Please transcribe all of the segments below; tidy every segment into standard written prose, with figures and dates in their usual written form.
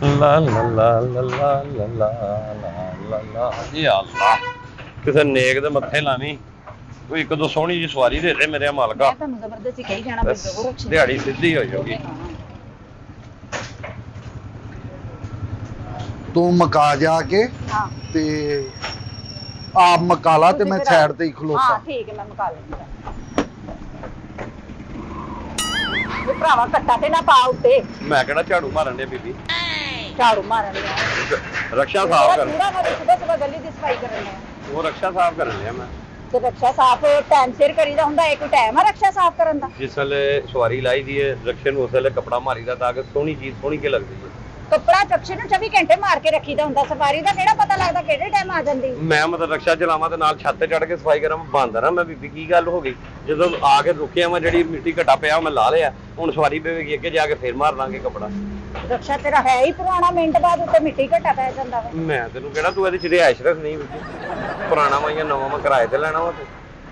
ਲਾ ਲਾ ਲਾ ਲਾ ਲਾ ਲਾ ਲਾ ਲਾ ਲਾ ਯਾ ਅੱਲਾ ਕਿਸੇ ਨੇਕ ਦੇ ਮੱਥੇ ਲਾਵੀਂ ਕੋਈ ਇੱਕ ਦੋ ਸੋਹਣੀ ਜੀ ਸਵਾਰੀ ਦੇ ਦੇ ਮੇਰੇ ਮਾਲਕਾ। ਮੈਂ ਤੁਹਾਨੂੰ ਜ਼ਬਰਦਸਤੀ ਕਹੀ ਜਾਣਾ ਵੀ ਜ਼ਰੂਰ ਦਿਹਾੜੀ ਸਿੱਧੀ ਹੋ ਜਾਊਗੀ। ਤੂੰ ਮਕਾ ਜਾ ਕੇ ਹਾਂ ਤੇ ਆਪ ਮਕਾ ਲਾ ਤੇ ਮੈਂ ਸਾਈਡ ਤੇ ਹੀ ਖਲੋਤਾ। ਹਾਂ ਠੀਕ ਹੈ ਮੈਂ ਮਕਾ ਲੈਂਦੀ ਇਹ ਭਰਾਵਾ ਕੱਟਾ ਤੇ ਨਾ ਪਾ ਉੱਤੇ। ਮੈਂ ਕਿਹੜਾ ਝਾੜੂ ਮਾਰਨ ਦੇ ਬੀਬੀ, ਝਾੜੂ ਮਾਰਨ ਲਿਆ ਰਕਸ਼ਾ ਸਾਫ਼ ਕਰ। ਪੂਰਾ ਮੈਂ ਸੁਬਹ ਗਲੀ ਦੀ ਸਫਾਈ ਕਰਨ ਲਿਆ। ਉਹ ਰਕਸ਼ਾ ਸਾਫ਼ ਕਰਨ ਲਿਆ ਮੈਂ। ਤੇ ਰਕਸ਼ਾ ਸਾਫ਼ ਟਾਈਮ ਸਿਰ ਕਰੀਦਾ ਹੁੰਦਾ। ਇੱਕ ਟਾਈਮ ਆ ਰਕਸ਼ਾ ਸਾਫ਼ ਕਰਨ ਦਾ। ਜਿਸ ਵੇਲੇ ਸਵਾਰੀ ਲਾਈ ਦੀ ਹੈ ਰਕਸ਼ੇ ਨੂੰ ਉਸ ਵੇਲੇ ਕੱਪੜਾ ਮਾਰੀਦਾ ਤਾਂ ਕਿ ਸੋਹਣੀ ਚੀਜ਼ ਸੋਹਣੀ ਕੇ ਲੱਗਦੀ ਹੈ। ਕੱਪੜਾ ਰਕਸ਼ੇ ਨੂੰ 24 ਘੰਟੇ ਮਾਰ ਕੇ ਰੱਖੀਦਾ ਹੁੰਦਾ। ਸਫਾਰੀ ਦਾ ਕਿਹੜਾ ਪਤਾ ਲੱਗਦਾ ਕਿਹੜੇ ਟਾਈਮ ਆ ਜਾਂਦੀ। ਮੈਂ ਮਤਲਬ ਰਕਸ਼ਾ ਚਲਾਵਾਂ ਤੇ ਨਾਲ ਛੱਤ ਤੇ ਚੜ ਕੇ ਸਫਾਈ ਕਰਾਂ ਬੰਦ ਨਾ। ਮੈਂ ਬੀਬੀ ਕੀ ਗੱਲ ਹੋ ਗਈ ਜਦੋਂ ਆ ਕੇ ਰੁਕਿਆ ਮੈਂ ਜਿਹੜੀ ਮਿੱਟੀ ਘਟਾ ਪਿਆ ਉਹ ਮੈਂ ਲਾ ਲਿਆ। ਹੁਣ ਸਵਾਰੀ ਪਵੇਗੀ ਅੱਗੇ ਜਾ ਕੇ ਫੇਰ ਮਾਰ ਲਾਂਗੇ ਕੱਪੜਾ। ਰਕਸ਼ਾ ਤੇਰਾ ਹੈ ਹੀ ਪੁਰਾਣਾ, ਮਿੰਟ ਬਾਅਦ ਉੱਤੇ ਮਿੱਟੀ ਘਟਾ ਪੈ ਜਾਂਦਾ ਵਾ। ਮੈਂ ਤੈਨੂੰ ਕਿਹੜਾ ਤੂੰ ਇਹਦੇ ਚ ਰਿਹਾਇਸ਼ ਰੱਖਣੀ ਬੀਬੀ। ਪੁਰਾਣਾ ਵਾ ਜਾਂ ਨਵਾਂ ਮੈਂ ਕਿਰਾਏ ਤੇ ਲੈਣਾ ਵਾ ਤੂੰ।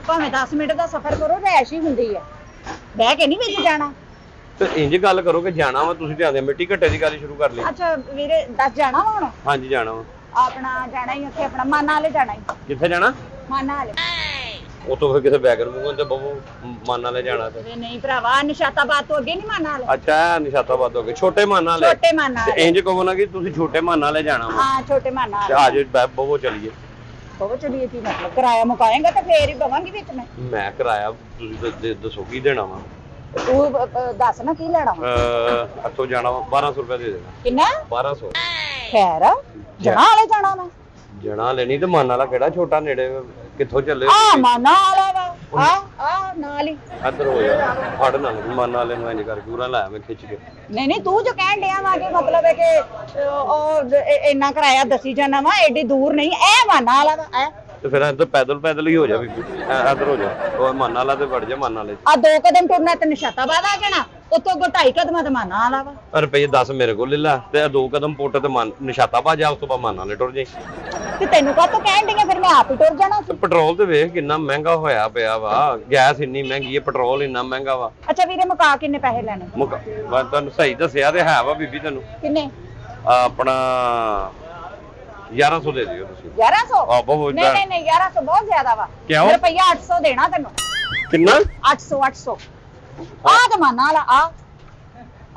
ਭਾਵੇਂ 10 ਮਿੰਟ ਦਾ ਸਫ਼ਰ ਕਰੋ ਰੈਸ਼ ਹੀ ਹੁੰਦੀ ਆ। ਬਹਿ ਕੇ ਨਹੀਂ ਵਿੱਚ ਜਾਣਾ। ਤੇ ਇੰਜ ਗੱਲ ਕਰੋ ਕਿ ਜਾਣਾ ਵਾ ਤੁਸੀਂ ਤੇ ਆਂਦੇ ਮਿੱਟੀ ਘੱਟੇ ਦੀ ਗੱਲ ਸ਼ੁਰੂ ਕਰ ਲਈ। ਅੱਛਾ ਵੀਰੇ ਦੱਸ ਜਾਣਾ ਵਾ ਹੁਣ। ਹਾਂਜੀ ਜਾਣਾ ਵਾ। ਆਪਣਾ ਜਾਣਾ ਹੀ ਉੱਥੇ ਆਪਣਾ ਮਾਨਾ ਵਾਲੇ ਜਾਣਾ ਹੀ। ਕਿੱਥੇ ਜਾਣਾ? ਮਾਨਾ ਵਾਲੇ। ਉਤੋਂ ਫਿਰ ਕਿਸੇ ਬੈਗਰ ਮੂੰਹ ਤੇ ਬਹੁ ਮਾਨਾ ਲੈ ਜਾਣਾ ਤੇ। ਵੇ ਨਹੀਂ ਭਰਾਵਾ ਨਿਸ਼ਾਤਾਬਾਦ ਤੋਂ ਅੱਗੇ ਨਹੀਂ ਮਾਨਾ ਵਾਲੇ। ਅੱਛਾ ਨਿਸ਼ਾਤਾਬਾਦ ਹੋ ਗਏ ਛੋਟੇ ਮਾਨਾ ਲੈ। ਛੋਟੇ ਮਾਨਾ ਤੇ ਵਾਲੇ। ਇੰਜ ਕਹੋ ਨਾ ਕਿ ਤੁਸੀਂ ਛੋਟੇ ਮਾਨਾ ਲੈ ਜਾਣਾ ਵਾ। ਹਾਂ ਛੋਟੇ ਮਾਨਾ ਤੇ ਵਾਲੇ। ਆ ਜਾਓ ਬਹੁ ਚਲੀਏ। ਬਹੁਤ ਚਲੀਏ ਕੀ ਮਤਲਬ ਕਿਰਾਇਆ ਮੁਕਾਏਗਾ ਤਾਂ ਫੇਰ ਹੀ ਬਵਾਂਗੀ ਵਿੱਚ ਮੈਂ। ਮੈਂ ਕਿਰਾਇਆ ਤੁਸੀਂ ਦੱਸੋ ਕੀ ਦੇਣਾ ਵਾ। ਤੂੰ ਦੱਸ ਨਾ ਕੀ ਲੈਣਾ ਵਾ। ਇੱਥੋਂ ਜਾਣਾ ਵਾ 1200 ਰੁਪਏ ਦੇ ਦੇਣਾ। ਕਿੰਨਾ? 1200 ਖੈਰ ਜਣਾ ਵਾਲੇ ਜਾਣਾ ਵਾ। ਜਣਾ ਲੈਣੀ ਤੇ ਮਾਨਾ ਵਾਲਾ ਕਿਹੜਾ ਛੋਟਾ ਨੇੜੇ ਕਿੱਥੋਂ ਚੱਲੇ? ਆ ਮਾਨਾ ਵਾਲਾ ਵਾ। ਆ ਨਾਲ ਹੀ। ਇੱਧਰ ਹੋ ਜਾ ਫੜ ਨਾਲ ਮਾਨਾ ਵਾਲੇ ਨੂੰ ਇੰਜ ਕਰਕੇ ਪੂਰਾ ਲਾਇਆ ਮੈਂ ਖਿੱਚ ਕੇ। ਨਹੀਂ ਤੂੰ ਜੋ ਕਹਿਣ ਡਿਆ ਵਾ ਕਿ ਮਤਲਬ ਹੈ ਕਿ ਉਹ ਇੰਨਾ ਕਿਰਾਇਆ ਦੱਸੀ ਜਾਣਾ ਵਾ ਐਡੀ ਦੂਰ ਨਹੀਂ। ਇਹ ਮਾਨਾ ਵਾਲਾ ਵਾ। ਤੇ ਫਿਰ ਇੱਧਰ ਪੈਦਲ ਹੀ ਹੋ ਜਾ ਬੀਬੀ। ਇੱਧਰ ਹੋ ਜਾ ਉਹ ਮਾਨਾ ਵਾਲਾ ਤੇ ਵੜ ਜਾ ਮਾਨਾ ਵਾਲੇ ਆ 2 ਕਦਮ ਟੁਰਨਾ ਤੇ ਨਿਸ਼ਾਤਾਬਾਦ ਆ ਜਾਣਾ। ਉੱਤੋਂ 2.5 ਕਦਮਾਂ ਤੇ ਮਾਨਾ ਵਾਲਾ ਵਾ। ਰੁਪਏ 10 ਮੇਰੇ ਕੋਲ ਲੈ ਲਾ ਤੇ 2 ਕਦਮ ਪੁੱਟ ਤੇ ਨਿਸ਼ਾਤਾਬਾਦ ਜਾ ਉਸ ਤੋਂ ਬਾਅਦ ਮਾਨਾ ਵਾਲੇ ਟੁਰ ਜਾਈ। ਤੇ ਤੈਨੂੰ ਕਾਹਤੋਂ ਕਹਿਣ ਡਈਆਂ ਫਿਰ ਮੈਂ ਆਪ ਹੀ ਟੁਰ ਜਾਣਾ ਸੀ। ਪੈਟਰੋਲ ਤੇ ਵੇਖ ਕਿੰਨਾ ਮਹਿੰਗਾ ਹੋਇਆ ਪਿਆ ਵਾ। ਗੈਸ ਇੰਨੀ ਮਹਿੰਗੀ ਹੈ ਪੈਟਰੋਲ ਇੰਨਾ ਮਹਿੰਗਾ ਵਾ। ਅੱਛਾ ਵੀਰੇ ਮੁਕਾ ਕਿੰਨੇ ਪੈਸੇ ਲੈਣੇ? ਮੈਂ ਤੁਹਾਨੂੰ ਸਹੀ ਦੱਸਿਆ ਤੇ ਹੈ ਵਾ ਬੀਬੀ ਤੈਨੂੰ। ਕਿੰਨੇ? ਆਪਣਾ 1100 ਦੇ ਦਿਓ ਤੁਸੀਂ। 1100? ਆ ਬਹੁਤ ਨਹੀਂ 1100 ਬਹੁਤ ਜ਼ਿਆਦਾ ਵਾ। ਕਿਉਂ? ਰੁਪਈਆ 800 ਦੇਣਾ ਤੈਨੂੰ। ਕਿੰਨਾ? 800 ਆ ਤੇ ਮਾਨਾ ਵਾਲਾ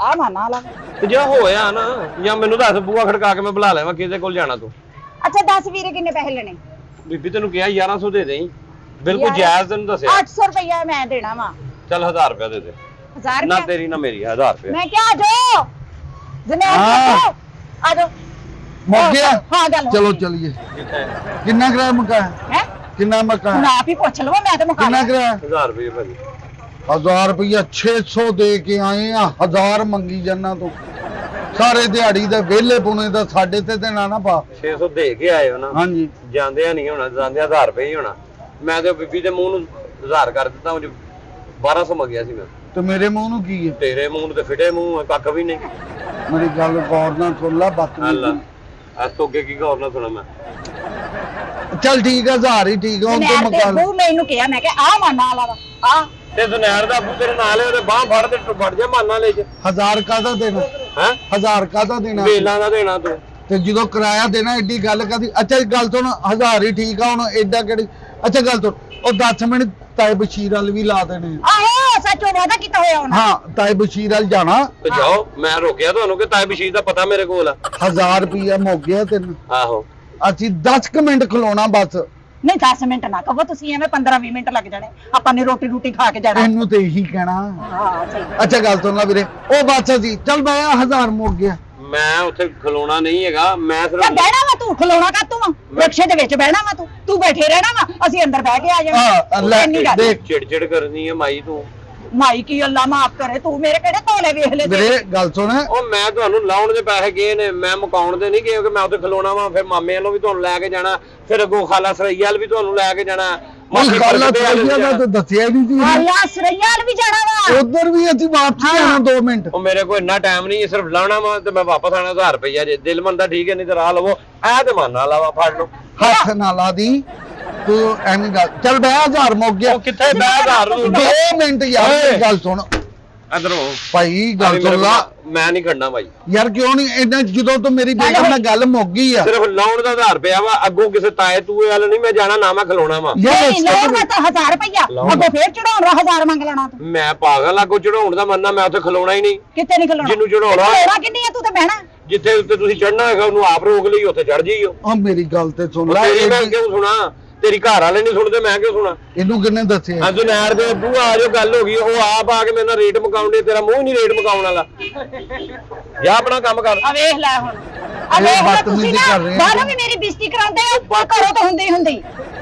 ਆ ਮਾਨਾ ਵਾਲਾ। ਤੇ ਜੇ ਹੋਇਆ ਨਾ ਜਾਂ ਮੈਨੂੰ ਦੱਸ ਬੂਆ ਖੜਕਾ ਕੇ ਮੈਂ ਬੁਲਾ ਲੈਵਾਂ ਕਿਹਦੇ ਕੋਲ ਜਾਣਾ ਤੂੰ। ਅੱਛਾ ਦੱਸ ਵੀਰੇ ਕਿੰਨੇ ਪੈਸੇ ਲੈਣੇ? ਬੀਬੀ ਤੈਨੂੰ ਕਿਹਾ 1100 ਦੇ ਦੇਈ। ਬਿਲਕੁਲ ਜਾਇਜ਼ ਤੈਨੂੰ ਦੱਸਿਆ। 800 ਰੁਪਈਆ ਮੈਂ ਦੇਣਾ ਵਾ। ਚੱਲ 1000 ਰੁਪਏ ਦੇ ਦੇ। 1000 ਨਾ ਰੁਪਈਆ ਤੇਰੀ ਨਾ ਮੇਰੀ 1000 ਰੁਪਏ। ਮੈਂ ਕਿਹਾ ਆਜੋ ਜਨੇਰ ਆ ਜਾਓ। ਮੁੱਕ ਗਿਆ? ਹਾਂ ਗੱਲ ਹੋ ਚਲੋ ਗਈ। ਚਲੀਏ। ਕਿੱਥੇ? ਕਿੰਨਾ ਕਿਰਾਇਆ ਮੁਕਾ? ਹੈ ਕਿੰਨਾ ਮਕਾ? ਹੁਣ ਆਪ ਹੀ ਪੁੱਛ ਲਵੋ ਮੈਂ ਤੇ ਮੁਕਾ ਕਿੰਨਾ ਲਿਆ। ਕਿਰਾਇਆ? 1000 ਰੁਪਏ ਭਾਜੀ। 1000 ਰੁਪਇਆ 600 ਦੇ ਕੇ ਆਏ ਆ। 1000 ਮੰਗੀ ਜੰਨਾ ਤੋਂ ਸਾਰੇ ਦਿਹਾੜੀ ਦੇ ਵਿਹਲੇ ਪੁਣੇ ਦਾ ਸਾਡੇ ਤੇ ਨਾ ਨਾ ਪਾ। 600 ਦੇ ਕੇ ਆਏ ਹੋ ਨਾ। ਹਾਂਜੀ ਜਾਂਦਿਆਂ ਨਹੀਂ ਹੋਣਾ ਜਾਂਦਿਆਂ 1000 ਰੁਪਏ ਹੀ ਹੋਣਾ। ਮੈਂ ਤੇ ਬੀਬੀ ਦੇ ਮੂੰਹ ਨੂੰ 1000 ਕਰ ਦਿੱਤਾ। ਉਹ 1200 ਮੰਗਿਆ ਸੀ ਮੈਂ। ਤੇ ਮੇਰੇ ਮੂੰਹ ਨੂੰ ਕੀ ਹੈ? ਤੇਰੇ ਮੂੰਹ ਨੂੰ ਤੇ ਫਿਟੇ ਮੂੰਹ ਆ, ਕੱਖ ਵੀ ਨਹੀਂ। ਮੇਰੀ ਗੱਲ ਗੌਰ ਨਾਲ ਸੁਣ ਲੈ ਅੱਲਾ ਬਦਤਮੀਜ਼। ਅੱਜ ਤੋਂ ਅੱਗੇ ਕੀ ਗੌਰ ਨਾਲ ਸੁਣਾ ਮੈਂ। ਚੱਲ ਠੀਕ ਆ 1000 ਹੀ ਠੀਕ ਆ ਹੁਣ ਜਨੇਰ ਤੂੰ ਤੇ ਮਕਾ ਲੈ। ਬੂ ਮੈਨੂੰ ਕਿਹਾ ਮੈਂ ਕਿਹਾ ਆ ਮਾਨਾ ਵਾਲਾ ਵਾ ਆ। ਤੇ ਦੁਨਿਆਰ ਦਾ ਅੱਬੂ ਤੇਰੇ ਨਾਲ ਹੈ ਉਹਦੇ ਬਾਹ ਫੜ ਤੇ ਵੜ ਜਾ ਮਾਨਾ ਲੈ ਚ। 1000 ਕਾਹਦਾ ਦੇਣਾ? ਹੈ 1000 ਕਾਹਦਾ ਦੇਣਾ? ਵੇਲਾਂ ਦਾ ਦੇਣਾ ਤੂੰ। ਤੇ ਜਦੋਂ ਕਿਰਾਇਆ ਦੇਣਾ ਏਡੀ ਗੱਲ ਕਾਦੀ? ਅੱਛਾ ਇਹ ਗੱਲ ਤੋਂ 1000 ਹੀ ਠੀਕ ਆ ਹੁਣ ਏਡਾ ਕਿਹੜੀ? ਅੱਛਾ ਗੱਲ ਤੋਂ ਉਹ 10 ਮਿੰਟ ਤਾਏ ਬਸ਼ੀਰ ਵਾਲ ਵੀ ਲਾ ਦੇਣੇ। ਆਹੋ ਸੱਚੋ ਵਾਦਾ ਕੀਤਾ ਹੋਇਆ ਹੁਣ। ਹਾਂ ਤਾਏ ਬਸ਼ੀਰ ਵਾਲ ਜਾਣਾ। ਤੇ ਜਾਓ ਮੈਂ ਰੋਕਿਆ ਤੁਹਾਨੂੰ ਕਿ ਤਾਏ ਬਸ਼ੀਰ ਦਾ ਪਤਾ ਮੇਰੇ ਕੋਲ ਆ। 1000 ਰੁਪਇਆ ਮੁੱਕ ਗਿਆ ਤੈਨੂੰ। ਆਹੋ ਅਸੀਂ 10 ਮਿੰਟ ਖਲੋਣਾ ਬਸ। ਨਹੀਂ 10 ਮਿੰਟ ਨਾ ਕਹੋ ਤੁਸੀਂ ਐਵੇਂ 15-20 ਮਿੰਟ ਲੱਗ ਜਾਣੇ। ਆਪਾਂ ਨੇ ਰੋਟੀ ਖਾ ਕੇ ਜਾਣਾ। ਤੈਨੂੰ ਤੇ ਇਹੀ ਕਹਿਣਾ। ਹਾਂ ਸਹੀ। ਅੱਛਾ ਗੱਲ ਸੁਣ ਲੈ ਵੀਰੇ ਉਹ ਬਸ ਸੀ ਚੱਲ ਮੈਂ 1000 ਮੁੱਕ ਗਿਆ। ਮੈਂ ਉੱਥੇ ਖਲੋਣਾ ਨਹੀਂ ਹੈਗਾ। ਮੈਂ ਤੇ ਸਿਰਫ ਬਹਿਣਾ ਵਾ ਤੂੰ ਖਲੋਣਾ ਕਾ ਤੂੰ ਰਿਕਸ਼ੇ ਦੇ ਵਿੱਚ ਬਹਿਣਾ ਵਾ ਤੂੰ ਬੈਠੇ ਰਹਿਣਾ ਵਾ। ਅਸੀਂ ਅੰਦਰ ਬਹਿ ਕੇ ਆ ਹਾਂ, ਲੈ, ਜਾਣਾ। ਇੰਨੀ ਗੱਲ ਦੇਖ। ਚਿੜਚਿੜ ਕਰਨੀ ਹੈ ਮਾਈ ਤੂੰ। ਮਾਈ ਕੀ ਅੱਲਾ ਮਾਫ ਕਰੇ ਤੂੰ ਮੇਰੇ ਕਿਹੜੇ ਧੋਲੇ ਵੇਖ ਲੈ ਵੀਰੇ ਗੱਲ ਸੁਣ ਉਹ ਮੈਂ ਤੁਹਾਨੂੰ ਲਾਉਣ ਦੇ ਪੈਸੇ ਗਏ ਨੇ ਮੈਂ ਮੁਕਾਉਣ ਦੇ ਨਹੀਂ ਗਏ ਕਿ ਮੈਂ ਉੱਥੇ ਖਲੋਣਾ ਵਾ। ਫਿਰ ਮਾਮੇ ਵੱਲੋਂ ਵੀ ਤੁਹਾਨੂੰ ਲੈ ਕੇ ਜਾਣਾ। ਫਿਰ ਅੱਗੋਂ ਖਾਲਾ ਸਰਈਆ ਵੱਲ ਵੀ ਤੁਹਾਨੂੰ ਲੈ ਕੇ ਜਾਣਾ। ਮਾਸੀ ਗੱਲ ਫਰਕ ਤੇ ਆ ਤਾਂ ਜਾਣਾ। ਦੱਸਿਆ ਨਹੀਂ ਸੀ। ਅੱਲਾ ਸਰਈਆਲ ਵੀ ਜਾਣਾ ਵਾ। ਉਧਰ ਵੀ ਅਸੀਂ ਵਾਪਸ ਆਣਾ 2 ਮਿੰਟ। ਉਹ ਮੇਰੇ ਕੋਲ ਇੰਨਾ ਟਾਈਮ ਨਹੀਂ ਸਿਰਫ ਲਾਉਣਾ ਵਾ ਤੇ ਮੈਂ ਵਾਪਸ ਆਣਾ 1000 ਰੁਪਇਆ ਜੇ ਦਿਲ ਮੰਨਦਾ ਠੀਕ ਹੈ ਨਹੀਂ ਤੇ ਰਾਹ ਲਵੋ। ਐ ਤੇ ਮਾਨਾ ਲਾਵਾ ਫੜ ਲਓ। ਹੱਥ ਨਾ ਲਾ ਦੀ ਤੂੰ ਐਵੇਂ ਗੱਲ। ਚੱਲ ਬਹਿ 1000 ਮੁੱਕ ਗਿਆ। ਉਹ ਕਿੱਥੇ ਬਹਿ 1000 ਨੂੰ 2 ਮਿੰਟ ਯਾਰ ਓਏ। ਮੇਰੀ ਗੱਲ ਸੁਣ। ਇਧਰੋਂ ਭਾਈ ਗੱਲ ਸੁਣ ਲਾ, ਮੈਂ ਨਹੀਂ ਖੜਨਾ ਭਾਈ ਯਾਰ ਕਿਉਂ ਨਹੀਂ ਇਹਨਾਂ, ਜਦੋਂ ਤੋਂ ਮੇਰੀ ਬੇਗਮ ਨਾਲ ਗੱਲ ਮੁੱਕ ਗਈ ਆ। ਸਿਰਫ ਲਾਉਣ ਦਾ 1000 ਰੁਪਇਆ ਵਾ, ਅੱਗੋਂ ਕਿਸੇ ਤਾਏ ਤੂਏ ਵਾਲ ਨਹੀਂ ਮੈਂ ਜਾਣਾ, ਨਾ ਮੈਂ ਖਲੋਣਾ ਵਾ। ਨਹੀਂ ਲੋੜ ਮੈਂ ਤਾਂ 1000 ਰੁਪਇਆ ਅੱਗੋਂ ਫੇਰ ਚੜਾਉਣ ਦਾ 1000 ਮੰਗ ਲੈਣਾ ਤੂੰ। ਮੈਂ ਪਾਗਲ ਆ, ਅੱਗੋਂ ਚੜਾਉਣ ਦਾ ਮੰਨਣਾ, ਮੈਂ ਉੱਥੇ ਖਲੋਣਾ ਹੀ ਨਹੀਂ। ਕਿਤੇ ਨਹੀਂ ਖਲੋਣਾ, ਜਿਹਨੂੰ ਚੜਾਉਣਾ ਚੜਾਉਣਾ ਕਿੰਨੀ ਆ, ਤੂੰ ਤਾਂ ਬਹਿਣਾ ਜਿੱਥੇ ਉੱਤੇ ਤੁਸੀਂ ਚੜਨਾ ਹੈਗਾ ਉਹਨੂੰ ਆਪ ਰੋਕ ਲਈ, ਉੱਥੇ ਚੜ ਜਾਈਓ। ਆ ਮੇਰੀ ਗੱਲ ਤੇ ਸੁਣ ਲੈ, ਤੇਰੀ ਮੈਂ ਕਿਉਂ ਸੁਣਾ, ਤੇਰੀ ਘਰ ਵਾਲੇ ਨਹੀਂ ਸੁਣਦੇ, ਮੈਂ ਕਿਉਂ ਸੁਣਾ? ਇਹਨੂੰ ਕਿੰਨੇ ਦੱਸਿਆ? ਅੱਜ ਨੈਰ ਦੇ ਬੂ ਆ ਜੋ ਗੱਲ ਹੋ ਗਈ, ਉਹ ਆਪ ਆ ਕੇ ਮੇਰੇ ਨਾਲ ਰੇਟ ਮੁਕਾਉਂਦੇ, ਤੇਰਾ ਮੂੰਹ ਨਹੀਂ ਰੇਟ ਮੁਕਾਉਣ ਵਾਲਾ। ਜਾ ਆਪਣਾ ਕੰਮ ਕਰ। ਆ ਵੇਖ ਲੈ ਹੁਣ, ਆ ਇਹ ਵੇਖ ਲੈ ਬਦਤਮੀਜ਼ੀ ਤੁਸੀਂ ਨਾ ਕਰ ਰਹੇ ਆ। ਬਾਹਰੋਂ ਵੀ ਮੇਰੀ ਬੇਇੱਜ਼ਤੀ ਕਰਾਉਂਦੇ ਆ, ਘਰੋਂ ਤਾਂ ਹੁੰਦੀ ਹੁੰਦੀ।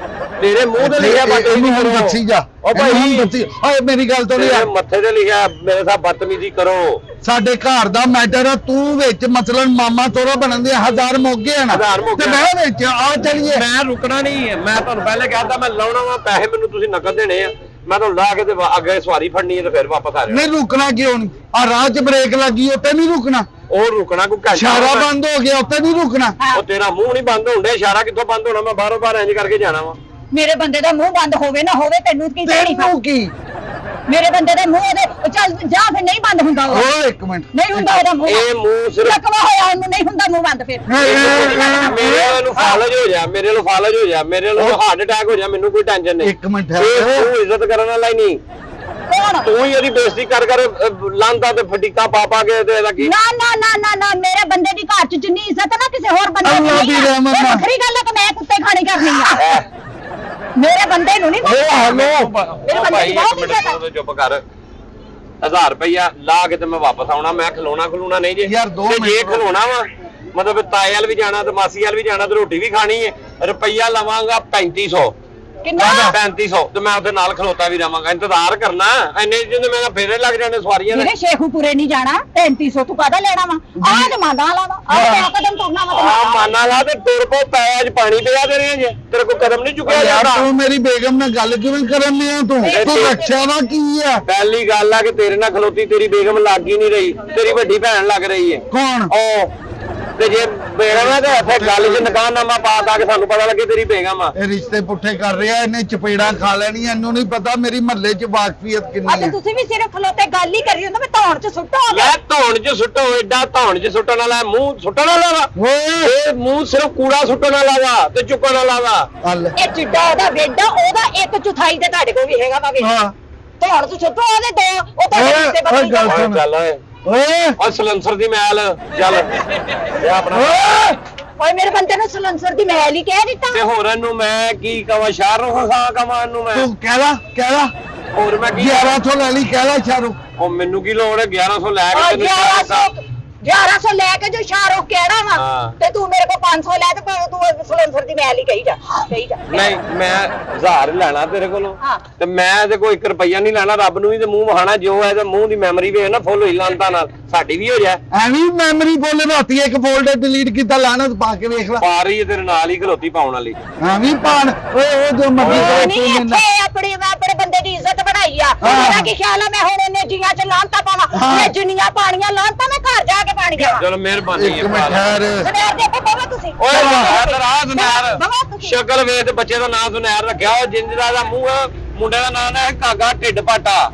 ਤੇਰੇ ਮੂੰਹ ਤੇ ਲਿਖਿਆ ਇਹਨੂੰ ਹੁਣ ਦੱਸੀ ਜਾ, ਉਹ ਭਾਈ ਇਹਨੂੰ ਹੁਣ ਦੱਸੀ। ਓਏ ਮੇਰੀ ਗੱਲ ਤੋਂ ਤੇਰੇ ਯਾਰ, ਮੱਥੇ ਤੇ ਲਿਖਿਆ ਮੇਰੇ ਸਾਥ ਬਦਤਮੀਜ਼ੀ ਕਰੋ। ਸਾਡੇ ਘਰ ਦਾ ਮੈਟਰ ਆ, ਤੂੰ ਵਿੱਚ ਮਸਲਨ ਮਾਮਾ ਤੋਰਾ ਬਣਨ ਦੇ 1000 ਮੁੱਕ ਗਏ ਨਾ, 1000 ਮੁੱਕ ਤੇ ਗਏ। ਮੈਂ ਵਿੱਚ ਆ ਚਲੀਏ। ਮੈਂ ਰੁਕਣਾ ਨਹੀਂ ਹੈ, ਮੈਂ ਤੁਹਾਨੂੰ ਪਹਿਲੇ ਕਹਿਤਾ ਮੈਂ ਲਾਉਣਾ ਵਾ, ਪੈਸੇ ਮੈਨੂੰ ਤੁਸੀਂ ਨਕਦ ਦੇਣੇ ਆ, ਮੈਂ ਤੁਹਾਨੂੰ ਲਾ ਕੇ ਤੇ ਅੱਗੇ ਸਵਾਰੀ ਫੜਨੀ ਹੈ ਤੇ ਫਿਰ ਵਾਪਸ ਆ ਜਾਣਾ। ਨਹੀਂ ਰੁਕਣਾ ਕਿਉਂ ਨਹੀਂ? ਆ ਰਾਹ 'ਚ ਬ੍ਰੇਕ ਲੱਗੀ ਉੱਤੇ ਨਹੀਂ ਰੁਕਣਾ, ਉਹ ਰੁਕਣਾ ਕੋਈ ਘੰਟਾ ਇਸ਼ਾਰਾ ਬੰਦ ਹੋ ਗਿਆ ਉੱਤੇ ਨਹੀਂ ਰੁਕਣਾ। ਉਹ ਤੇਰਾ ਮੂੰਹ ਨਹੀਂ ਬੰਦ ਹੋਣ ਡਿਆ, ਇਸ਼ਾਰਾ ਕਿੱਥੋਂ ਬੰਦ ਹੋਣਾ? ਮੈਂ ਬਾਹਰੋਂ ਬਾਹਰ ਇੰਜ ਕਰਕੇ ਜਾਣਾ ਵਾ। ਮੇਰੇ ਬੰਦੇ ਦਾ ਮੂੰਹ ਬੰਦ ਹੋਵੇ ਨਾ ਹੋਵੇ, ਤੈਨੂੰ ਕੀ ਤਕਲੀਫ ਆ? ਤੈਨੂੰ ਕੀ? ਮੇਰੇ ਬੰਦੇ ਦੇ ਮੂੰਹ ਉਹਦੇ ਚੱਲ ਜਾ, ਫਿਰ ਨਹੀਂ ਬੰਦ ਹੁੰਦਾ ਉਹ, ਓਏ ਇੱਕ ਮਿੰਟ, ਨਹੀਂ ਹੁੰਦਾ ਉਹਦਾ ਮੂੰਹ। ਇਹ ਮੂੰਹ ਸਿਰਫ ਲਕਵਾ ਹੋਇਆ ਉਹਨੂੰ, ਨਹੀਂ ਹੁੰਦਾ ਮੂੰਹ ਬੰਦ ਫਿਰ। ਮੇਰੇ ਨੂੰ ਫਾਲਜ ਹੋ ਜਾ, ਮੇਰੇ ਨੂੰ ਫਾਲਜ ਹੋ ਜਾ, ਮੇਰੇ ਨੂੰ ਹਾਰਟ ਅਟੈਕ ਹੋ ਜਾ, ਮੈਨੂੰ ਕੋਈ ਟੈਨਸ਼ਨ ਨਹੀਂ। ਇੱਕ ਮਿੰਟ ਇਹ ਤੂੰ ਇੱਜ਼ਤ ਕਰਨ ਵਾਲਾ ਹੀ ਨਹੀਂ, ਕੌਣ? ਤੂੰ ਹੀ ਇਹਦੀ ਬੇਇੱਜ਼ਤੀ ਕਰ ਲਾਂਦਾ ਤੇ ਫਟੀਕਾ ਪਾ ਕੇ ਤੇ ਇਹਦਾ ਕੀ। ਨਾ ਨਾ ਨਾ ਨਾ ਨਾ, ਮੇਰੇ ਬੰਦੇ ਦੀ ਘਰ 'ਚ ਜਿੰਨੀ ਇੱਜ਼ਤ ਨਾ ਕਿਸੇ ਹੋਰ ਬੰਦੇ ਦੀ ਅੱਲਾਹ ਦੀ ਨਹੀਂ ਆ। ਰਹਿਮਤ ਇਹ ਨਾਲ। ਵੱਖਰੀ ਗੱਲ ਹੈ ਕਿ ਮੈਂ ਕੁੱਤੇ ਖਾਣੀ ਕਰਨੀ ਆ। ਮੇਰੇ ਬੰਦੇ ਨੂੰ ਨਹੀਂ ਓ ਹੈਲੋ, ਮੇਰੇ ਬੰਦੇ ਦੀ ਬਹੁਤ ਇੱਜ਼ਤ ਹੈ। ਚੁੱਪ ਕਰ। 1000 ਰੁਪਇਆ ਲਾ ਕੇ ਤੇ ਮੈਂ ਵਾਪਸ ਆਉਣਾ, ਮੈਂ ਖਲੋਣਾ ਨਹੀਂ ਜੇ। ਯਾਰ ਦੋ ਤੇ ਜੇ ਮਿੰਟ ਖਲੋਣਾ ਵਾ, ਮਤਲਬ ਤਾਏ ਵਾਲ ਵੀ ਜਾਣਾ ਤੇ ਮਾਸੀ ਵਾਲ ਵੀ ਜਾਣਾ ਤੇ ਰੋਟੀ ਵੀ ਖਾਣੀ ਹੈ, ਰੁਪਈਆ ਲਵਾਂਗਾ 3500। ਕਿੰਨਾ? 3500 ਤੇ ਮੈਂ ਉਹਦੇ ਨਾਲ ਖਲੋਤਾ ਵੀ ਰਵਾਂਗਾ, ਇੰਤਜ਼ਾਰ ਕਰਨਾ। ਇੰਨੇ ਜਿੰਨੇ ਮੈਂ ਫੇਰੇ ਲੱਗ ਜਾਣੇ ਸਵਾਰੀਆਂ ਦੇ। ਮੇਰੇ ਸ਼ੇਖੂਪੁਰੇ ਨਹੀਂ ਜਾਣਾ, 3500 ਤੂੰ ਕਾਹਦਾ ਲੈਣਾ ਵਾ? ਆਹ ਤੇ ਮਾਨਾ ਲਾਵਾ, ਆਹ ਤੇ ਕਦਮ ਤੁਰਨਾ ਵਾ ਆ ਤੇ ਮਾਨਾ ਲਾ ਤੇ ਤੁਰ ਪੋ, ਪੈਜ ਪਾਣੀ ਪਿਆ ਦੇ ਰਹੇ ਜੇ, ਤੇਰੇ ਕੋਲ ਕਦਮ ਨਹੀਂ ਚੁੱਕਿਆ ਯਾਰ ਜਾਂਦਾ। ਤੂੰ ਮੇਰੀ ਬੇਗਮ ਨਾਲ ਗੱਲ ਕਿਵੇਂ ਕਰਨ ਲਿਆ ਤੂੰ ਰੱਖਿਆ ਵਾ ਕੀ ਆ? ਪਹਿਲੀ ਗੱਲ ਆ ਕਿ ਤੇਰੇ ਨਾਲ ਖਲੋਤੀ ਤੇਰੀ ਬੇਗਮ ਲੱਗ ਹੀ ਨਹੀਂ ਰਹੀ, ਤੇਰੀ ਵੱਡੀ ਭੈਣ ਲੱਗ ਰਹੀ ਹੈ। ਕੌਣ? ਉਹ ਤੇ ਜੇ ਬੇਗਮ ਆ ਤੇ ਇੱਥੇ ਗੱਲ 'ਚ ਨਕਾਹਨਾਮਾ ਪਾ ਕੇ ਸਾਨੂੰ ਪਤਾ ਲੱਗੇ ਤੇਰੀ ਬੇਗਮ ਆ। ਇਹ ਰਿਸ਼ਤੇ ਪੁੱਠੇ ਕਰ ਰਿਹਾ, ਇਹਨੇ ਚਪੇੜਾਂ ਖਾ ਲੈਣੀਆਂ, ਇਹਨੂੰ ਨਹੀਂ ਪਤਾ ਮੇਰੀ ਮਹੱਲੇ 'ਚ ਵਾਕਫੀਅਤ ਕਿੰਨੀ ਅੱਜ ਹੈ। ਤੁਸੀਂ ਵੀ ਸਿਰਫ ਖਲੋਤੇ ਗੱਲ ਹੀ ਕਰੀ ਹੁੰਦਾ, ਮੈਂ ਧੌਣ 'ਚ ਸੁੱਟੋ ਯਾਰ ਧੌਣ 'ਚ ਸੁੱਟੋ, ਏਡਾ ਧੌਣ 'ਚ ਸੁੱਟਣ ਵਾਲਾ ਮੂੰਹ ਸੁੱਟਣ ਵਾਲਾ ਵਾ। ਓਏ ਇਹ ਮੂੰਹ ਸਿਰਫ ਕੂੜਾ ਸੁੱਟਣ ਵਾਲਾ ਵਾ ਤੇ ਚੁੱਕਣ ਵਾਲਾ ਵਾ। ਹੱਲ ਇਹ ਚਿੱਡਾ ਉਹਦਾ ਵੇਡਾ, ਉਹਦਾ 1/4 ਤੇ ਤੁਹਾਡੇ ਕੋਲ ਵੀ ਹੈਗਾ ਵਾ ਵੇ। ਹਾਂ ਧੌਣ 'ਚ ਸੁੱਟੋ ਉਹਦੇ ਦੋ, ਉਹ ਤਾਂ ਓਏ, ਰਿਸ਼ਤੇ ਓਏ ਬਦਲ ਗੱਲ ਓਏ ਸੁਣ। ਚੱਲ ਓਏ, ਓਏ ਓ ਸਲੈਂਸਰ ਦੀ ਮੈਲ ਚੱਲ ਇਹ ਆਪਣਾ। ਓਏ ਓਏ ਮੇਰੇ ਬੰਦੇ ਨੂੰ ਸਲੰਸਰ ਦੀ ਮੈਲ ਹੀ ਕਹਿ ਦਿੱਤਾ। ਤੇ ਹੋਰ ਇਹਨੂੰ ਮੈਂ ਕੀ ਕਵਾਂ, ਸ਼ਹਿਰ ਨੂੰ ਫਸਾ ਕਵਾਂ ਇਹਨੂੰ ਮੈਂ, ਤੂੰ ਕਹਿ ਲਾ ਹੋਰ ਮੈਂ ਕੀ 1100 ਲੈ ਲਈ, ਕਹਿ ਲਾ ਸ਼ਾਰੂ। ਉਹ ਮੈਨੂੰ ਕੀ ਲੋੜ ਹੈ 1100 ਲੈ ਕੇ ਓ ਤੈਨੂੰ ਸ਼ਹਿਰ ਦਾ। 1100 ਲੈ ਕੇ ਜੋ ਸ਼ਾਹਰੁਖ ਕਿਹੜਾ ਵਾ, ਹਾਂ। ਤੇ ਤੂੰ ਮੇਰੇ ਕੋਲ 500 ਲੈ ਤੇ ਭਾਵੇਂ ਤੂੰ ਸਲੰਸਰ ਦੀ ਮੈਲ ਹੀ ਕਹੀ ਜਾ। ਨਹੀਂ ਮੈਂ 1000 ਲੈਣਾ ਤੇਰੇ ਕੋਲੋਂ, ਹਾਂ। ਤੇ ਮੈਂ ਤੇ ਕੋਈ 1 ਰੁਪਈਆ ਨਹੀਂ ਲੈਣਾ, ਰੱਬ ਨੂੰ ਵੀ ਤੇ ਮੂੰਹ ਵਹਾਣਾ, ਜੋ ਹੈ ਤੇ ਮੂੰਹ ਦੀ ਮੈਮਰੀ ਵੇ ਨਾ ਫੁੱਲ ਹੋਈ ਲਾਂਤਾ ਨਾਲ, ਸਾਡੀ ਵੀ ਹੋ ਜਾ। ਐਵੇਂ ਮੈਮਰੀ ਬੋਲੇ ਰਾਤੀ ਇੱਕ ਫੋਲਡਰ ਡਿਲੀਟ ਕੀਤਾ, ਲਾਣਤ ਪਾ ਕੇ ਵੇਖ ਲੈ। ਪਾ ਰਹੀ ਹੈ ਤੇਰੇ ਨਾਲ ਹੀ ਖਲੋਤੀ ਪਾਉਣ ਵਾਲੀ। ਐਵੇਂ ਪਾਣ ਓਏ ਉਹ ਜੋ ਮਰਜ਼ੀ ਉਹ ਕਰੇ ਨਹੀਂ, ਤੂੰ ਇੱਥੇ ਮੈਨੂੰ। ਆਪਣੇ ਬੰਦੇ ਦੀ ਇੱਜ਼ਤ ਬਣਾਈ ਆ। ਹਾਂ। ਮੇਰਾ ਕੀ ਖਿਆਲ ਆ ਮੈਂ ਹੁਣ ਇਹਨੇ ਜੀਆਂ 'ਚ ਲਾਂਤਾ ਪਾਵਾਂ? ਹਾਂ। ਮੈਂ ਜਿੰਨੀਆਂ ਪਾਣੀਆਂ ਲਾਂਤਾ ਮੈਂ ਘਰ ਜਾ ਕੇ ਪਾਣੀ ਦੇਵਾਂ। ਚਲੋ ਮਿਹਰਬਾਨੀ ਇੱਕ ਹੈ ਮਿੰਟ ਭਰਾ। ਠਹਿਰ। ਸੁਨੈਰ ਦੇ ਕੇ ਬਾਬਾ ਤੁਸੀਂ। ਓਏ ਰਾਹ ਸੁਨੈਰ, ਬਾਬਾ ਤੁਸੀਂ। ਸ਼ਕਲ ਵੇਖ ਤੇ ਬੱਚੇ ਦਾ ਨਾਂ ਸੁਨੈਰ ਰੱਖਿਆ, ਉਹ ਜਿੰਦਰਾ ਦਾ ਮੂੰਹ, ਮੁੰਡੇ ਦਾ ਨਾਂ ਹੈ ਕਾਗਾ ਢਿੱਡ ਪਾਟਾ।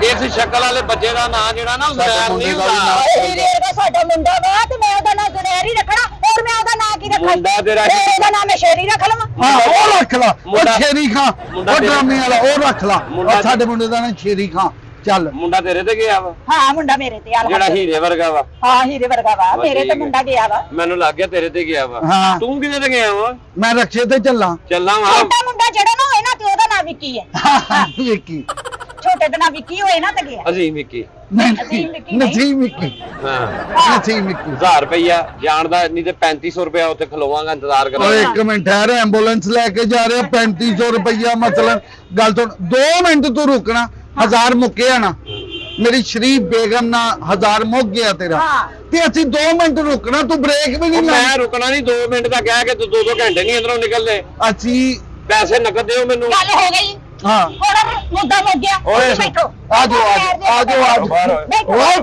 ਇਸ ਸ਼ਕਲ ਵਾਲੇ ਬੱਚੇ ਦਾ ਨਾਂ ਜਿਹੜਾ ਨਾ ਸੁਨੈਰ ਨਹੀਂ ਹੁੰਦਾ। ਇਹ ਰੇਗਾ ਸਾਡਾ ਮੁੰਡਾ ਵਾ ਤੇ ਮੈਂ ਉਹਦਾ ਨਾਂ ਸੁਨੈਰ ਹੀ ਰੱਖਣਾ, ਹੋਰ ਮੈਂ ਉਹਦਾ ਨਾਂ ਕੀ ਰੱਖਾਂ? ਮੁੰਡਾ ਤੇਰਾ ਉਹਦਾ ਨਾਂ ਮੈਂ ਸ਼ੇਰੀ ਰੱਖ ਲਵਾਂ। ਹਾਂ ਉਹ ਰੱਖ ਲਾ, ਉਹ ਮੁੰਡਾ- ਸ਼ੇਰੀ ਖਾਂ, ਮੁੰਡਾ ਉਹ ਤੇਰਾ- ਡਰਾਮੇ ਵਾਲਾ ਉਹ ਰੱਖ ਲਾ। ਮੁੰਡਾ ਉਹ ਸਾਡੇ ਮੁੰਡੇ ਦਾ ਨਾਂ ਸ਼ੇਰੀ ਖਾਂ। ਚੱਲ ਮੁੰਡਾ ਤੇਰੇ ਤੇ ਗਿਆ ਵਾ, ਹਾਂ ਮੁੰਡਾ ਮੇਰੇ ਤੇ ਜਿਹੜਾ ਹੀਰੇ ਵਰਗਾ ਵਾ। ਹਾਂ ਹੀਰੇ ਵਰਗਾ ਵਾ, ਮੇਰੇ ਤੇ ਮੁੰਡਾ ਗਿਆ ਵਾ। ਮੈਨੂੰ ਲੱਗ ਗਿਆ ਤੇਰੇ ਤੇ ਗਿਆ ਵਾ। ਹਾਂ। ਤੂੰ ਕਿਹਦੇ ਤੇ ਗਿਆ ਵਾ? ਮੈਂ ਰਕਸ਼ੇ ਤੇ ਚੱਲਾਂ। ਚੱਲਾਂ ਵਾ। ਛੋਟਾ ਮੁੰਡਾ ਜਿਹੜਾ ਨਾ ਹੋਏ ਨਾ ਤੇ ਉਹਦਾ ਨਾਂ ਵਿੱਕੀ ਹੈ। ਵਿੱਕੀ ਛੋਟੇ ਦਾ ਨਾਂ ਵਿੱਕੀ ਹੋਏ ਨਾ ਤੇ ਗਿਆ। ਅਸੀਂ ਵਿੱਕੀ। ਨਸੀਬ ਵਿੱਕੀ। ਹਾਂ ਨਸੀਬ ਵਿੱਕੀ। 1000 ਰੁਪਈਆ ਜਾਣ ਦਾ, ਨਹੀਂ ਤੇ 3500 ਰੁਪਇਆ ਉੱਥੇ ਖਲੋਵਾਂਗਾ, ਇੰਤਜ਼ਾਰ ਓਏ ਕਰਾਂਗਾ। ਇੱਕ ਮਿੰਟ ਠਹਿਰ, ਐਂਬੂਲੈਂਸ ਲੈ ਕੇ ਜਾ ਰਿਹਾ, 3500 ਰੁਪਈਆ ਮਤਲਬ ਗੱਲ ਸੁਣ, 2 ਮਿੰਟ ਤੂੰ ਰੁਕਣਾ, 1000 ਮੁੱਕਿਆ ਨਾ। ਮੇਰੀ ਸ਼ਰੀਫ ਬੇਗਮ ਨਾਲ 1000 ਮੁੱਕ ਗਿਆ ਤੇਰਾ, ਹਾਂ। ਤੇ ਅਸੀਂ 2 ਮਿੰਟ ਰੁਕਣਾ, ਤੂੰ ਬ੍ਰੇਕ ਵੀ ਨਹੀਂ ਮੈਂ ਲਾਉਣੀ। ਰੁਕਣਾ ਨਹੀਂ, 2 ਮਿੰਟ ਦਾ ਕਹਿ ਕੇ ਤੂੰ 2-2 ਘੰਟੇ ਨਹੀਂ ਅੰਦਰੋਂ ਨਿਕਲਦੇ। ਅਸੀਂ ਪੈਸੇ ਨਕਦ ਦਿਓ ਮੈਨੂੰ। ਗੱਲ ਹੋ ਗਈ, ਹਾਂ ਹੁਣ ਮੁੱਦਾ ਮੁੱਕ ਗਿਆ। ਓਏ ਬੈਠੋ। ਆ ਜਾਓ ਬਾਹਰੋਂ ਬੈਠੋ।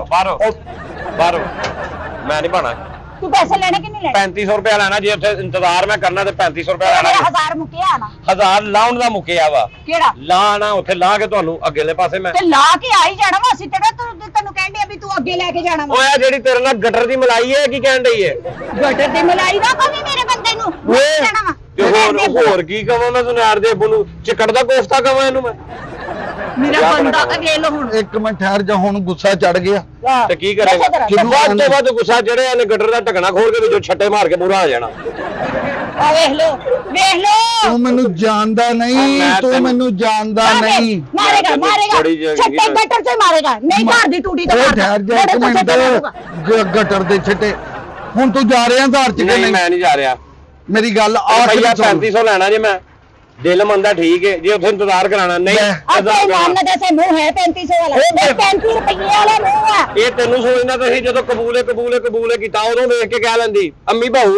ਬਾਹਰੋਂ ਮੈਂ ਨਹੀਂ ਪਾਣਾ। ਤੂੰ ਪੈਸੇ ਲੈਣੇ ਕਿ ਨਹੀਂ ਲੈਣੇ 3500 ਰੁਪਇਆ ਲੈਣਾ ਜੇ ਉੱਥੇ ਇੰਤਜ਼ਾਰ ਮੈਂ ਕਰਨਾ ਤੇ 3500 ਰੁਪਇਆ ਲੈਣਾ ਮੇਰਾ ਜੀ। 1000 ਮੁੱਕਿਆ ਨਾ 1000 ਲਾਉਣ ਦਾ ਮੁੱਕਿਆ ਵਾ ਕਿਹੜਾ ਲਾਣਾ ਉੱਥੇ ਲਾ ਕੇ ਤੁਹਾਨੂੰ ਅੱਗੇਲੇ ਪਾਸੇ ਮੈਂ ਤੇ ਲਾ ਕੇ ਆ ਹੀ ਜਾਣਾ ਵਾ ਅਸੀਂ ਤੈਨੂੰ ਕਹਿੰਦੇ ਆ ਵੀ ਤੂੰ ਅੱਗੇ ਲੈ ਕੇ ਜਾਣਾ ਵਾ ਓਏ ਆਹ ਜਿਹੜੀ ਤੇਰੇ ਨਾਲ ਗਟਰ ਦੀ ਮਲਾਈ ਹੈ ਕੀ ਕਹਿਣ ਡਈ ਹੈ ਗਟਰ ਦੀ ਮਲਾਈ ਦਾ ਕਮੀ ਮੇਰੇ ਬੰਦੇ ਨੂੰ ਓਏ, ਜਾਣਾ ਵਾ ਤੇ ਹੋਰ ਕੀ ਕਵਾਂ ਮੈਂ ਸੁਨਿਆਰ ਦੇ ਅੱਬੂ ਨੂੰ ਚਿੱਕੜ ਦਾ ਕੋਫਤਾ ਕਵਾਂ ਇਹਨੂੰ ਮੈਂ ਮੇਰਾ ਬੰਦਾ ਵੇਖ ਲੋ ਹੁਣ ਇੱਕ ਮਿੰਟ ਠਹਿਰ ਜਾ, ਹੁਣ ਗੁੱਸਾ ਚੜ ਗਿਆ ਤੇ ਕੀ ਕਰੇਗਾ ਜਦੋਂ ਵੱਧ ਤੋਂ ਵੱਧ ਗੁੱਸਾ ਚੜਿਆ ਨੇ ਗਟਰ ਦਾ ਢੱਕਣਾ ਖੋਲ ਕੇ ਵਿੱਚੋਂ ਛੱਟੇ ਮਾਰ ਕੇ ਪੂਰਾ ਆ ਜਾਣਾ ਆ ਵੇਖ ਲੋ ਤੂੰ ਮੈਨੂੰ ਜਾਣਦਾ ਨਹੀਂ, ਮੈਂ ਤੂੰ ਤੈਨੂੰ- ਮੈਨੂੰ ਜਾਣਦਾ ਨਹੀਂ। ਮਾਰੇਗਾ ਬੜੀ ਜਗ੍ਹਾ ਛੱਟੇ ਗਟਰ ਤੇ ਮਾਰੇਗਾ ਨਹੀਂ ਘਰ ਦੀ ਟੂਟੀ ਤੇ ਓਏ ਮਾਰਦਾ ਠਹਿਰ ਜਾ ਇੱਕ ਮਿੰਟ, ਗਟਰ ਦੇ ਛਿੱਟੇ। ਹੁਣ ਤੂੰ ਜਾ ਰਿਹਾ ਘਰ ਚ ਕਿ ਨਹੀਂ ਨਹੀਂ? ਮੈਂ ਨਹੀਂ ਜਾ ਰਿਹਾ ਮੇਰੀ ਗੱਲ ਆਖਰੀ ਆਖਰੀ ਸੁਣ। 3500 ਲੈਣਾ ਜੇ ਮੈਂ ਦਿਲ ਮੰਨਦਾ ਠੀਕ ਹੈ ਜੇ ਉੱਥੇ ਇੰਤਜ਼ਾਰ ਕਰਾਣਾ ਨਹੀਂ ਲੈ। ਆਪਣੇ ਨਾਮ ਦੇ ਸੇ ਮੂੰਹ ਹੈ 3500 ਵਾਲਾ ਇਹ 35 ਰੁਪਏ ਵਾਲਾ ਮੂੰਹ ਆ ਇਹ ਤੈਨੂੰ ਸੋਚਣਾ ਤਾਂ ਸੀ ਜਦੋਂ ਕਬੂਲੇ ਕੀਤਾ ਉਦੋਂ ਵੇਖ ਕੇ ਕਹਿ ਲੈਂਦੀ ਅੰਮੀ ਭਾਊ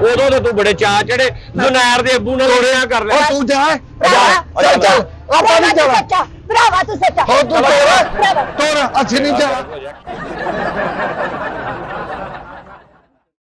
ਉਦੋਂ ਤਾਂ ਤੂੰ ਬੜੇ ਚਾਅ ਚੜੇ ਜ਼ੁਨੈਰ ਦੇ ਅੱਬੂ ਨਾਲ ਰੋੜਿਆ ਕਰ ਓ ਲਿਆ ਤੂੰ ਜਾ ਭਰਾਵਾ, ਚੱਲ ਚੱਲ ਆਪਾਂ ਨਹੀਂ ਜਾਣਾ। ਸੱਚਾ ਭਰਾਵਾ ਤੂੰ ਸੱਚਾ ਹੋ ਤੂੰ ਭਰਾਵਾ। ਤੋਰ ਅਸੀਂ ਨਹੀਂ ਜਾਣਾ।